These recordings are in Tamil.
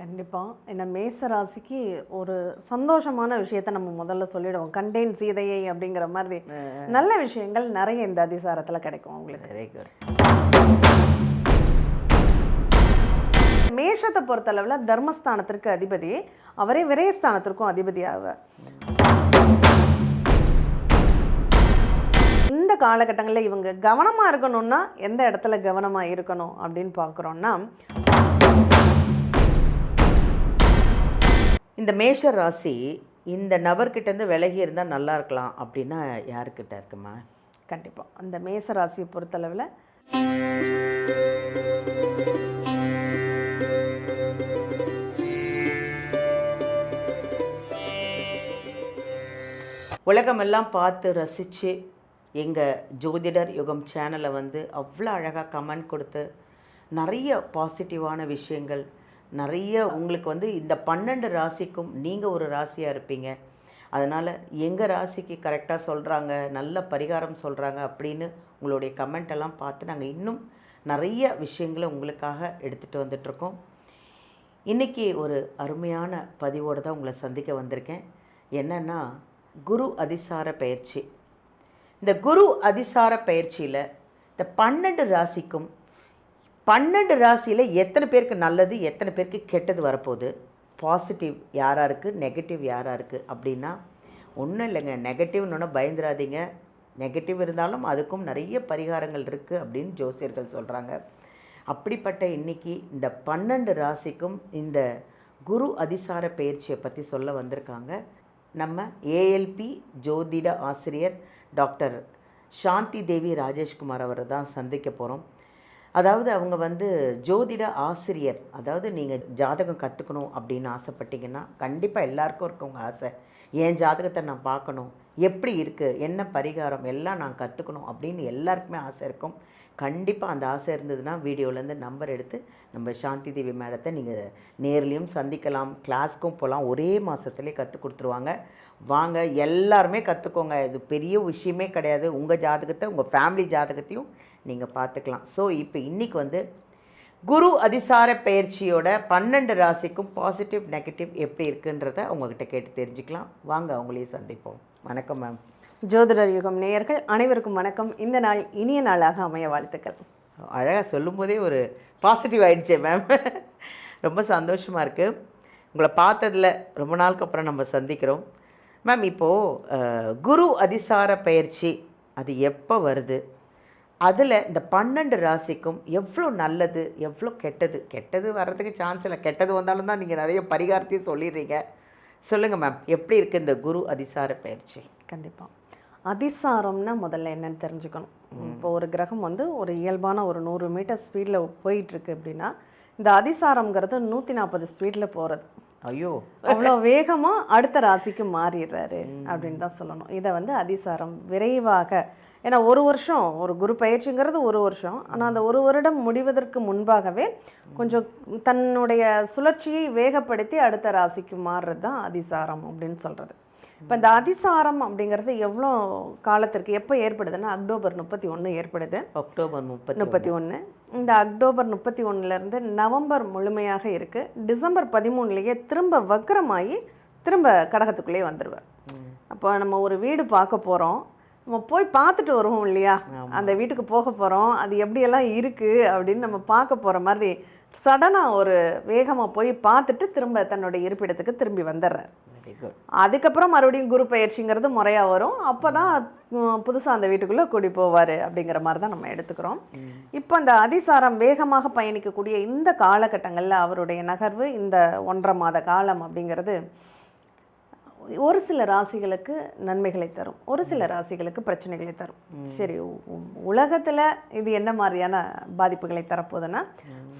கண்டிப்பாக. ஏன்னா மேச ராசிக்கு ஒரு சந்தோஷமான விஷயத்த நம்ம முதல்ல சொல்லிடுவோம். கண்டேன் சீதையை அப்படிங்கிற மாதிரி நல்ல விஷயங்கள் நிறைய இந்த அதிசாரத்தில் கிடைக்கும் உங்களுக்கு. Very good. மேஷத்தை பொறுத்தளவில் தர்மஸ்தானத்திற்கு அதிபதி, அவரே விரயஸ்தானத்திற்கும் அதிபதி ஆவார். இந்த காலகட்டங்களில் இவங்க கவனமாக இருக்கணும்னா எந்த இடத்துல கவனமாக இருக்கணும் அப்படின்னு பார்க்குறோன்னா, இந்த மேஷ ராசி இந்த நபர்கிட்டேருந்து விலகி இருந்தால் நல்லா இருக்கலாம் அப்படின்னா யாருக்கிட்ட இருக்குமா? கண்டிப்பாக அந்த மேச ராசியை பொறுத்தளவில் உலகமெல்லாம் பார்த்து ரசித்து எங்கள் ஜோதிடர் யுகம் சேனலை அவ்வளோ அழகாக கமெண்ட் கொடுத்து நிறைய பாசிட்டிவான விஷயங்கள், நிறைய உங்களுக்கு இந்த 12 ராசிக்கும் நீங்கள் ஒரு ராசியாக இருப்பீங்க. அதனால் எங்கள் ராசிக்கு கரெக்டாக சொல்கிறாங்க, நல்ல பரிகாரம் சொல்கிறாங்க அப்படின்னு உங்களுடைய கமெண்ட் எல்லாம் பார்த்து நாங்கள் இன்னும் நிறைய விஷயங்களை உங்களுக்காக எடுத்துகிட்டு வந்துட்ருக்கோம். இன்றைக்கி ஒரு அருமையான பதிவோடு தான் உங்களை சந்திக்க வந்திருக்கேன். என்னென்னா, குரு அதிசார பயிற்சி. இந்த குரு அதிசார பயிற்சியில் இந்த 12 ராசிக்கும் 12 ராசியில் எத்தனை பேருக்கு நல்லது, எத்தனை பேருக்கு கெட்டது வரப்போகுது, பாசிட்டிவ் யாராக இருக்குது, நெகட்டிவ் யாராக இருக்குது அப்படின்னா ஒன்றும் இல்லைங்க. நெகட்டிவ்னு பயந்துடாதீங்க. நெகட்டிவ் இருந்தாலும் அதுக்கும் நிறைய பரிகாரங்கள் இருக்குது அப்படின்னு ஜோசியர்கள் சொல்கிறாங்க. அப்படிப்பட்ட இன்றைக்கி இந்த 12 ராசிக்கும் இந்த குரு அதிசார பயிற்சியை பற்றி சொல்ல வந்திருக்காங்க. நம்ம ஏஎல்பி ஜோதிட ஆசிரியர் டாக்டர் சாந்தி தேவி ராஜேஷ்குமார் அவரை தான் சந்திக்க போகிறோம். அதாவது அவங்க ஜோதிட ஆசிரியர். அதாவது நீங்கள் ஜாதகம் கற்றுக்கணும் அப்படின்னு ஆசைப்பட்டீங்கன்னா கண்டிப்பாக எல்லாருக்கும் இருக்கவங்க ஆசை. என் ஜாதகத்தை நான் பார்க்கணும், எப்படி இருக்குது, என்ன பரிகாரம் எல்லாம் நான் கற்றுக்கணும் அப்படின்னு எல்லாருக்குமே ஆசை இருக்கும். கண்டிப்பாக அந்த ஆசை இருந்ததுன்னா வீடியோலேருந்து நம்பர் எடுத்து நம்ம சாந்தி தேவி மேடத்தை நீங்கள் நேர்லேயும் சந்திக்கலாம், கிளாஸ்க்கும் போகலாம். ஒரே மாதத்துலேயே கற்றுக் கொடுத்துருவாங்க. வாங்க எல்லாருமே கற்றுக்கோங்க. இது பெரிய விஷயமே கிடையாது. உங்கள் ஜாதகத்தை, உங்கள் ஃபேமிலி ஜாதகத்தையும் நீங்கள் பார்த்துக்கலாம். ஸோ இப்போ இன்றைக்கி குரு அதிசார பயிற்சியோட 12 ராசிக்கும் பாசிட்டிவ் நெகட்டிவ் எப்படி இருக்குன்றத உங்கள்கிட்ட கேட்டு தெரிஞ்சுக்கலாம். வாங்க அவங்களையும் சந்திப்போம். வணக்கம் மேம். ஜோதிடர் யுகம் நேயர்கள் அனைவருக்கும் வணக்கம். இந்த நாள் இனிய நாளாக அமைய வாழ்த்துக்கள். அழகாக சொல்லும்போதே ஒரு பாசிட்டிவ் ஆகிடுச்சே மேம். ரொம்ப சந்தோஷமாக இருக்குது. உங்களை பார்த்ததில் ரொம்ப நாளுக்கு அப்புறம் நம்ம சந்திக்கிறோம். மேம், இப்போது குரு அதிசார பயிற்சி அது எப்போ வருது, அதில் இந்த 12 ராசிக்கும் எவ்வளோ நல்லது, எவ்வளோ கெட்டது? கெட்டது வர்றதுக்கு சான்ஸ் இல்லை. கெட்டது வந்தாலும் தான் நீங்கள் நிறைய பரிகாரத்தையும் சொல்லிடுறீங்க. சொல்லுங்கள் மேம், எப்படி இருக்குது இந்த குரு அதிசார பயிற்சி? கண்டிப்பாக அதிசாரம்னா முதல்ல என்னன்னு தெரிஞ்சுக்கணும். இப்போ ஒரு கிரகம் ஒரு இயல்பான ஒரு 100 மீட்டர் ஸ்பீடில் போயிட்டுருக்கு அப்படின்னா, இந்த அதிசாரம்ங்கிறது 140 ஸ்பீடில் போகிறது. ஐயோ, அவ்வளோ வேகமாக அடுத்த ராசிக்கு மாறிடுறாரு அப்படின்னு தான் சொல்லணும். இதை அதிசாரம் விரைவாக, ஏன்னா ஒரு வருஷம் ஒரு குரு பயிற்சிங்கிறது ஒரு வருஷம். ஆனால் அந்த ஒரு வருடம் முடிவதற்கு முன்பாகவே கொஞ்சம் தன்னுடைய சுழற்சியை வேகப்படுத்தி அடுத்த ராசிக்கு மாறுறது தான் அதிசாரம் அப்படின்னு சொல்கிறது. இப்போ இந்த அதிசாரம் அப்படிங்கிறது எவ்வளோ காலத்திற்கு எப்போ ஏற்படுதுன்னா அக்டோபர் 31 ஏற்படுது. அக்டோபர் 31. இந்த அக்டோபர் 31லேருந்து நவம்பர் முழுமையாக இருக்குது. டிசம்பர் 13லேயே திரும்ப வக்ரமாகி திரும்ப கடகத்துக்குள்ளேயே வந்துடுவார். அப்போ நம்ம ஒரு வீடு பார்க்க போகிறோம், நம்ம போய் பார்த்துட்டு வருவோம் இல்லையா, அந்த வீட்டுக்கு போக போகிறோம், அது எப்படியெல்லாம் இருக்குது அப்படின்னு நம்ம பார்க்க போகிற மாதிரி சடனாக ஒரு வேகமாக போய் பார்த்துட்டு திரும்ப தன்னுடைய இருப்பிடத்துக்கு திரும்பி வந்துடுறார். அதுக்கப்புறம் மறுபடியும் குரு பயிற்சிங்கிறது முறையாக வரும். அப்போ தான் புதுசாக அந்த வீட்டுக்குள்ளே கூடி போவார் அப்படிங்கிற மாதிரி தான் நம்ம எடுத்துக்கிறோம். இப்போ அந்த அதிசாரம் வேகமாக பயணிக்கக்கூடிய இந்த காலகட்டங்களில் அவருடைய நகர்வு இந்த 1.5 மாத காலம் அப்படிங்கிறது ஒரு சில ராசிகளுக்கு நன்மைகளை தரும், ஒரு சில ராசிகளுக்கு பிரச்சனைகளை தரும். சரி, உலகத்தில் இது என்ன மாதிரியான பாதிப்புகளை தரப்போகுதுன்னா,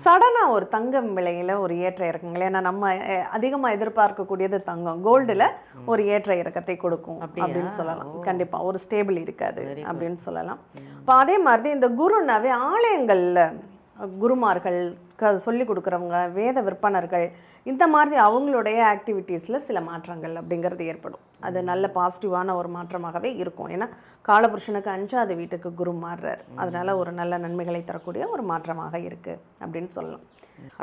சடனாக ஒரு தங்கம் விலையில் ஒரு ஏற்ற இறக்கங்கள், ஏன்னா நம்ம அதிகமாக எதிர்பார்க்கக்கூடியது தங்கம், கோல்டில் ஒரு ஏற்ற இறக்கத்தை கொடுக்கும் அப்படின்னு சொல்லலாம். கண்டிப்பாக ஒரு ஸ்டேபிள் இருக்காது அப்படின்னு சொல்லலாம். இப்போ அதே மாதிரி இந்த குருனாவே ஆலயங்களில் குருமார்கள் சொல்லி கொடுக்குறவங்க, வேத விற்பனர்கள், இந்த மாதிரி அவங்களுடைய ஆக்டிவிட்டீஸில் சில மாற்றங்கள் அப்படிங்கிறது ஏற்படும். அது நல்ல பாசிட்டிவான ஒரு மாற்றமாகவே இருக்கும். ஏன்னா காலபுருஷனுக்கு 5வது வீட்டுக்கு குரு மாறுறார். அதனால் ஒரு நல்ல நன்மைகளை தரக்கூடிய ஒரு மாற்றமாக இருக்குது அப்படின்னு சொல்லலாம்.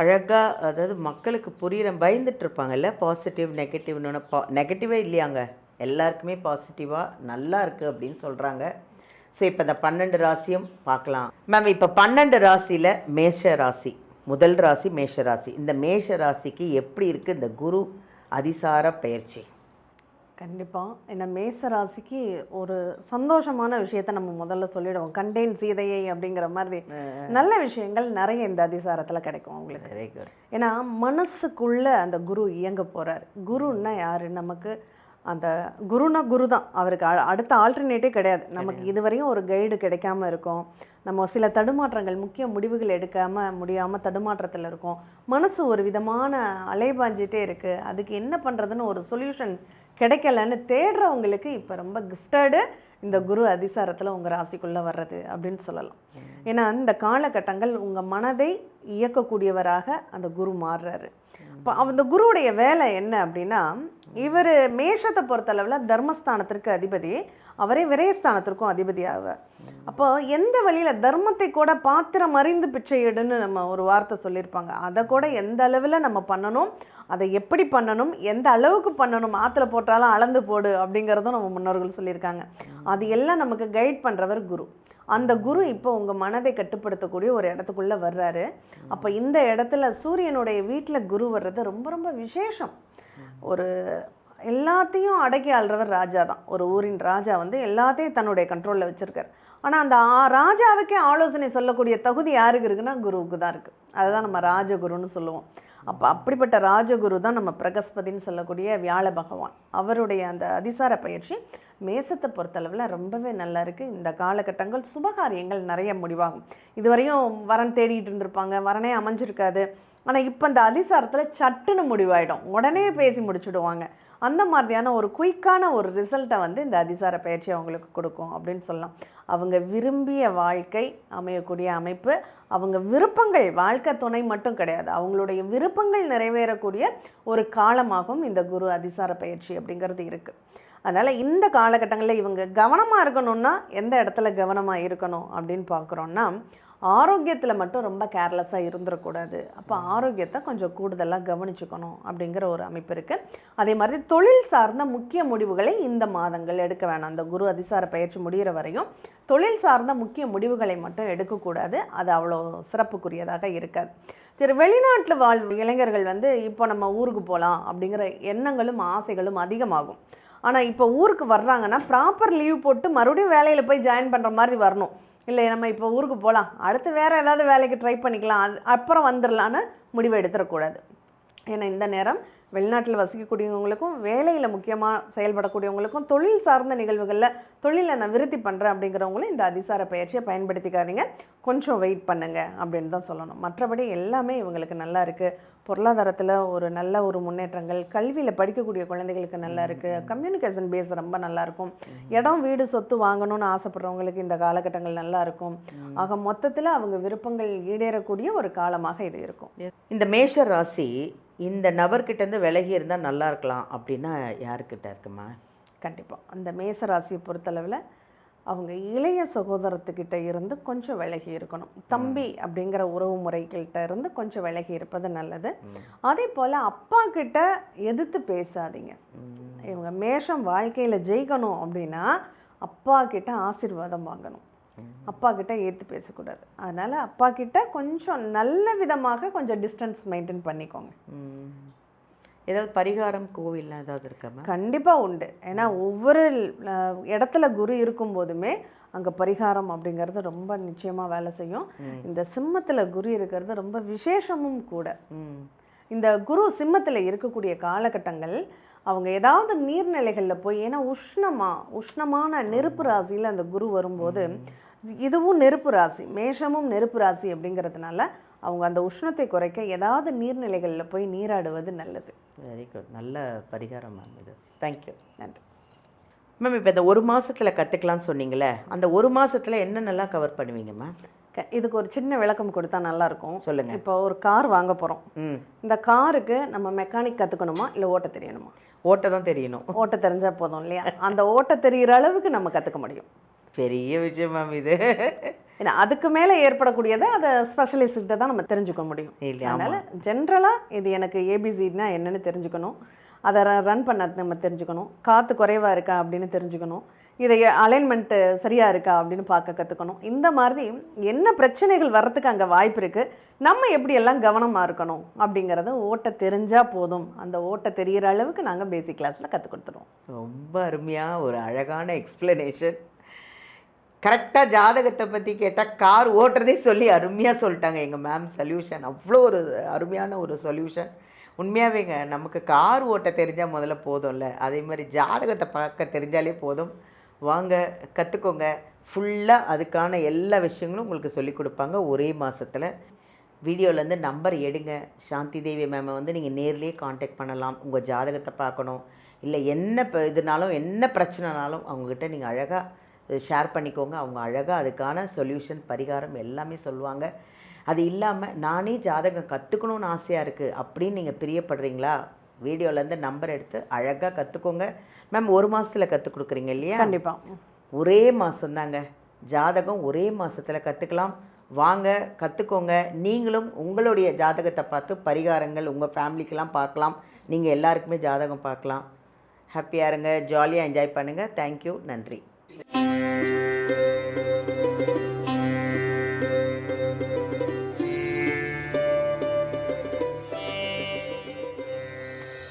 அழகாக, அதாவது மக்களுக்கு புரிகிற பயந்துட்டு இருப்பாங்கல்ல, பாசிட்டிவ் நெகட்டிவ்னு. நெகட்டிவே இல்லையாங்க, எல்லாருக்குமே பாசிட்டிவாக நல்லா இருக்குது அப்படின்னு சொல்கிறாங்க. ஸோ இப்போ இந்த 12 ராசியும் பார்க்கலாம் மேம். இப்போ 12 ராசியில் மேஷ ராசி முதல் ராசி மேஷ ராசி. இந்த மேஷ ராசிக்கு எப்படி இருக்குது இந்த குரு அதிசார பயிற்சி? கண்டிப்பாக. ஏன்னா மேச ராசிக்கு ஒரு சந்தோஷமான விஷயத்தை நம்ம முதல்ல சொல்லிடுவோம். கண்டேன் சீதையை அப்படிங்கிற மாதிரி நல்ல விஷயங்கள் நிறைய இந்த அதிசாரத்தில் கிடைக்கும் அவங்களுக்கு. Very good. ஏன்னா மனசுக்குள்ளே அந்த குரு இயங்க போகிறார். குருன்னா யார்? நமக்கு அந்த குருனா குரு தான். அவருக்கு அடுத்த ஆல்டர்னேட்டே கிடையாது. நமக்கு இதுவரையும் ஒரு கைடு கிடைக்காம இருக்கும். நம்ம சில தடுமாற்றங்கள், முக்கிய முடிவுகள் முடியாமல் தடுமாற்றத்தில் இருக்கும். மனசு ஒரு விதமான அலைபாஞ்சிட்டே இருக்குது. அதுக்கு என்ன பண்ணுறதுன்னு ஒரு சொல்யூஷன் கிடைக்கலன்னு தேடுறவங்களுக்கு இப்போ ரொம்ப கிஃப்டடு இந்த குரு அதிசாரத்தில் உங்கள் ராசிக்குள்ளே வர்றது அப்படின்னு சொல்லலாம். ஏன்னா இந்த காலகட்டங்கள் உங்கள் மனதை இயக்கக்கூடியவராக அந்த குரு மாறுறாரு. இப்போ அந்த குருவுடைய வேலை என்ன அப்படின்னா, இவர் மேஷத்தை பொறுத்தளவில் தர்மஸ்தானத்திற்கு அதிபதி, அவரே விரயஸ்தானத்திற்கும் அதிபதி ஆவார். அப்போ எந்த வழியில் தர்மத்தை கூட பாத்திரம் அறிந்து பிச்சையிடுன்னு நம்ம ஒரு வார்த்தை சொல்லியிருப்பாங்க. அதை கூட எந்த அளவில் நம்ம பண்ணணும், அதை எப்படி பண்ணணும், எந்த அளவுக்கு பண்ணணும், ஆற்றுல போட்டாலும் அளந்து போடு அப்படிங்கிறதும் நம்ம முன்னோர்கள் சொல்லியிருக்காங்க. அது எல்லாம் நமக்கு கைட் பண்ணுறவர் குரு. அந்த குரு இப்போ உங்கள் மனதை கட்டுப்படுத்தக்கூடிய ஒரு இடத்துக்குள்ளே வர்றாரு. அப்போ இந்த இடத்துல சூரியனுடைய வீட்டில் குரு வர்றது ரொம்ப ரொம்ப விசேஷம். ஒரு எல்லாத்தையும் அடக்கி ஆள்றவர் ராஜா தான். ஒரு ஊரின் ராஜா வந்து எல்லாத்தையும் தன்னுடைய கண்ட்ரோலில் வச்சுருக்கார். ஆனால் அந்த ராஜாவுக்கே ஆலோசனை சொல்லக்கூடிய தகுதி யாருக்கு இருக்குன்னா குருவுக்கு தான் இருக்குது. அதுதான் நம்ம ராஜகுருன்னு சொல்லுவோம். அப்போ அப்படிப்பட்ட ராஜகுரு தான் நம்ம பிரகஸ்பதின்னு சொல்லக்கூடிய வியாழ பகவான். அவருடைய அந்த அதிசார பயிற்சி மேசத்தை பொறுத்தளவில் ரொம்பவே நல்லா இருக்குது. இந்த காலகட்டங்கள் சுபகாரியங்கள் நிறைய முடிவாகும். இதுவரையும் வரன் தேடிட்டு இருந்திருப்பாங்க, வரனே அமைஞ்சிருக்காது. ஆனால் இப்போ இந்த அதிசாரத்தில் சட்டுன்னு முடிவாயிடும், உடனே பேசி முடிச்சுடுவாங்க. அந்த மாதிரியான ஒரு குயிக்கான ஒரு ரிசல்ட்டை வந்து இந்த அதிசார பயிற்சி அவங்களுக்கு கொடுக்கும் அப்படின்னு சொல்லலாம். அவங்க விரும்பிய வாழ்க்கை அமையக்கூடிய அமைப்பு, அவங்க விருப்பங்கள், வாழ்க்கை துணை மட்டும் கிடையாது, அவங்களுடைய விருப்பங்கள் நிறைவேறக்கூடிய ஒரு காலமாகவும் இந்த குரு அதிசார பயிற்சி அப்படிங்கிறது இருக்குது. அதனால் இந்த காலகட்டங்களில் இவங்க கவனமாக இருக்கணும்னா எந்த இடத்துல கவனமாக இருக்கணும் அப்படின்னு பார்க்குறோன்னா, ஆரோக்கியத்தில் மட்டும் ரொம்ப கேர்லெஸ்ஸாக இருந்துடக்கூடாது. அப்போ ஆரோக்கியத்தை கொஞ்சம் கூடுதலாக கவனிச்சுக்கணும் அப்படிங்கிற ஒரு அமைப்பு இருக்குது. அதே மாதிரி தொழில் சார்ந்த முக்கிய முடிவுகளை இந்த மாதங்கள் எடுக்க வேணாம். அந்த குரு அதிசார பயிற்சி முடிகிற வரையும் தொழில் சார்ந்த முக்கிய முடிவுகளை மட்டும் எடுக்கக்கூடாது. அது அவ்வளோ சிறப்புக்குரியதாக இருக்காது. சரி, வெளிநாட்டில் வாழ் இளைஞர்கள் வந்து இப்போ நம்ம ஊருக்கு போகலாம் அப்படிங்கிற எண்ணங்களும் ஆசைகளும் அதிகமாகும். ஆனால் இப்போ ஊருக்கு வர்றாங்கன்னா ப்ராப்பர் லீவ் போட்டு மறுபடியும் வேலையில் போய் ஜாயின் பண்ணுற மாதிரி வரணும். இல்லை நம்ம இப்போ ஊருக்கு போகலாம், அடுத்து வேறு ஏதாவது வேலைக்கு ட்ரை பண்ணிக்கலாம், அப்புறம் வந்துடலான்னு முடிவு எடுத்துடக்கூடாது. ஏன்னா இந்த நேரம் வெளிநாட்டில் வசிக்கக்கூடியவங்களுக்கும் வேலையில் முக்கியமாக செயல்படக்கூடியவங்களுக்கும் தொழில் சார்ந்த நிகழ்வுகளில் தொழிலை நான் விருத்தி பண்ணுறேன் அப்படிங்கிறவங்களும் இந்த அதிசார பயிற்சியை பயன்படுத்திக்காதீங்க. கொஞ்சம் வெயிட் பண்ணுங்க அப்படின்னு தான் சொல்லணும். மற்றபடி எல்லாமே இவங்களுக்கு நல்லா இருக்குது. பொருளாதாரத்தில் ஒரு நல்ல ஒரு முன்னேற்றங்கள், கல்வியில் படிக்கக்கூடிய குழந்தைகளுக்கு நல்லா இருக்குது, கம்யூனிகேஷன் பேஸ் ரொம்ப நல்லாயிருக்கும், இடம் வீடு சொத்து வாங்கணும்னு ஆசைப்படுறவங்களுக்கு இந்த காலகட்டங்கள் நல்லா இருக்கும். ஆக மொத்தத்தில் அவங்க விருப்பங்கள் ஈடேறக்கூடிய ஒரு காலமாக இது இருக்கும். இந்த மேஷ ராசி இந்த நபர்கிட்டேருந்து விலகி இருந்தால் நல்லா இருக்கலாம் அப்படின்னா யாருக்கிட்ட இருக்குமா? கண்டிப்பாக அந்த மேச ராசியை பொறுத்தளவில் அவங்க இளைய சகோதரத்துக்கிட்ட இருந்து கொஞ்சம் விலகி இருக்கணும். தம்பி அப்படிங்கிற உறவு முறைகள்கிட்ட இருந்து கொஞ்சம் விலகி இருப்பது நல்லது. அதே போல் அப்பா கிட்ட எதிர்த்து பேசாதீங்க. இவங்க மேஷம் வாழ்க்கையில் ஜெயிக்கணும் அப்படின்னா அப்பா கிட்ட ஆசீர்வாதம் வாங்கணும், அப்பா கிட்ட ஏற்று பேசக்கூடாது. அதனால் அப்பா கிட்ட கொஞ்சம் நல்ல விதமாக கொஞ்சம் டிஸ்டன்ஸ் மெயின்டைன் பண்ணிக்கோங்க. ஏதாவது பரிகாரம் கோவில் ஏதாவது இருக்காமா? கண்டிப்பாக உண்டு. ஏன்னா ஒவ்வொரு இடத்துல குரு இருக்கும் போதுமே அங்கே பரிகாரம் அப்படிங்கிறது ரொம்ப நிச்சயமாக வேலை செய்யும். இந்த சிம்மத்தில் குரு இருக்கிறது ரொம்ப விசேஷமும் கூட. இந்த குரு சிம்மத்தில் இருக்கக்கூடிய காலகட்டங்கள் அவங்க ஏதாவது நீர்நிலைகளில் போய், ஏன்னா உஷ்ணமான நெருப்பு ராசியில் அந்த குரு வரும்போது, இதுவும் நெருப்பு ராசி, மேஷமும் நெருப்பு ராசி அப்படிங்கிறதுனால அவங்க அந்த உஷ்ணத்தை குறைக்க ஏதாவது நீர்நிலைகளில் போய் நீராடுவது நல்லது. வெரி குட், நல்ல பரிகாரம் மேம் இது. தேங்க்யூ. நன்றி மேம். இப்போ இந்த ஒரு மாதத்தில் கற்றுக்கலான்னு சொன்னீங்களே, அந்த ஒரு மாதத்தில் என்னென்னலாம் கவர் பண்ணுவீங்க மேம்? இதுக்கு ஒரு சின்ன விளக்கம் கொடுத்தா நல்லாயிருக்கும். சொல்லுங்க. இப்போ ஒரு கார் வாங்க போகிறோம். ம். இந்த காருக்கு நம்ம மெக்கானிக் கற்றுக்கணுமா இல்லை ஓட்ட தெரியணுமா? ஓட்ட தான் தெரியணும். ஓட்ட தெரிஞ்சால் போதும் இல்லையா? அந்த ஓட்ட தெரிகிற அளவுக்கு நம்ம கற்றுக்க முடியும். பெரிய விஷயம் மேம் இது. ஏன்னா அதுக்கு மேலே ஏற்படக்கூடியதை அதை ஸ்பெஷலிஸ்ட்டை தான் நம்ம தெரிஞ்சுக்க முடியும். இல்லையா? அதனால் ஜென்ரலாக இது எனக்கு ஏபிசின்னா என்னென்னு தெரிஞ்சுக்கணும், அதை ரன் பண்ண நம்ம தெரிஞ்சுக்கணும், காற்று குறைவாக இருக்கா அப்படின்னு தெரிஞ்சுக்கணும், இதை அலைன்மெண்ட்டு சரியாக இருக்கா அப்படின்னு பார்க்க கற்றுக்கணும். இந்த மாதிரி என்ன பிரச்சனைகள் வர்றதுக்கு அங்கே வாய்ப்பு இருக்குது, நம்ம எப்படியெல்லாம் கவனமாக இருக்கணும் அப்படிங்கிறத ஓட்ட தெரிஞ்சால் போதும். அந்த ஓட்ட தெரிகிற அளவுக்கு நாங்கள் பேசிக் கிளாஸில் கற்றுக் கொடுத்துருவோம். ரொம்ப அருமையாக ஒரு அழகான எக்ஸ்பிளனேஷன். கரெக்டாக ஜாதகத்தை பற்றி கேட்டால் கார் ஓட்டுறதே சொல்லி அருமையாக சொல்லிட்டாங்க எங்கள் மேம். சொல்யூஷன் அவ்வளோ ஒரு அருமையான ஒரு சொல்யூஷன். உண்மையாகவேங்க, நமக்கு கார் ஓட்ட தெரிஞ்சால் முதல்ல போதும்ல, அதே மாதிரி ஜாதகத்தை பார்க்க தெரிஞ்சாலே போதும். வாங்க கற்றுக்கோங்க. ஃபுல்லாக அதுக்கான எல்லா விஷயங்களும் உங்களுக்கு சொல்லிக் கொடுப்பாங்க ஒரே மாதத்தில். வீடியோலேருந்து நம்பர் எடுங்க. சாந்தி தேவி மேமை வந்து நீங்கள் நேர்லேயே காண்டாக்ட் பண்ணலாம். உங்கள் ஜாதகத்தை பார்க்கணும், இல்லை என்ன இதுனாலும் என்ன பிரச்சனைனாலும் அவங்கக்கிட்ட நீங்கள் அழகாக ஷேர் பண்ணிக்கோங்க. அவங்க அழகாக அதுக்கான சொல்யூஷன் பரிகாரம் எல்லாமே சொல்லுவாங்க. அது இல்லாமல் நானே ஜாதகம் கற்றுக்கணுன்னு ஆசையாக இருக்குது அப்படின்னு நீங்கள் பிரியப்படுறீங்களா, வீடியோலேருந்து நம்பர் எடுத்து அழகாக கற்றுக்கோங்க. மேம் 1 மாதத்தில் கற்றுக் கொடுக்குறீங்க இல்லையா? கண்டிப்பாக. ஒரே மாதம்தாங்க ஜாதகம், ஒரே மாதத்தில் கற்றுக்கலாம். வாங்க கற்றுக்கோங்க. நீங்களும் உங்களுடைய ஜாதகத்தை பார்த்து பரிகாரங்கள் உங்கள் ஃபேமிலிக்கெலாம் பார்க்கலாம். நீங்கள் எல்லாருக்குமே ஜாதகம் பார்க்கலாம். ஹாப்பியாக இருங்க, ஜாலியாக என்ஜாய் பண்ணுங்கள். தேங்க்யூ, நன்றி.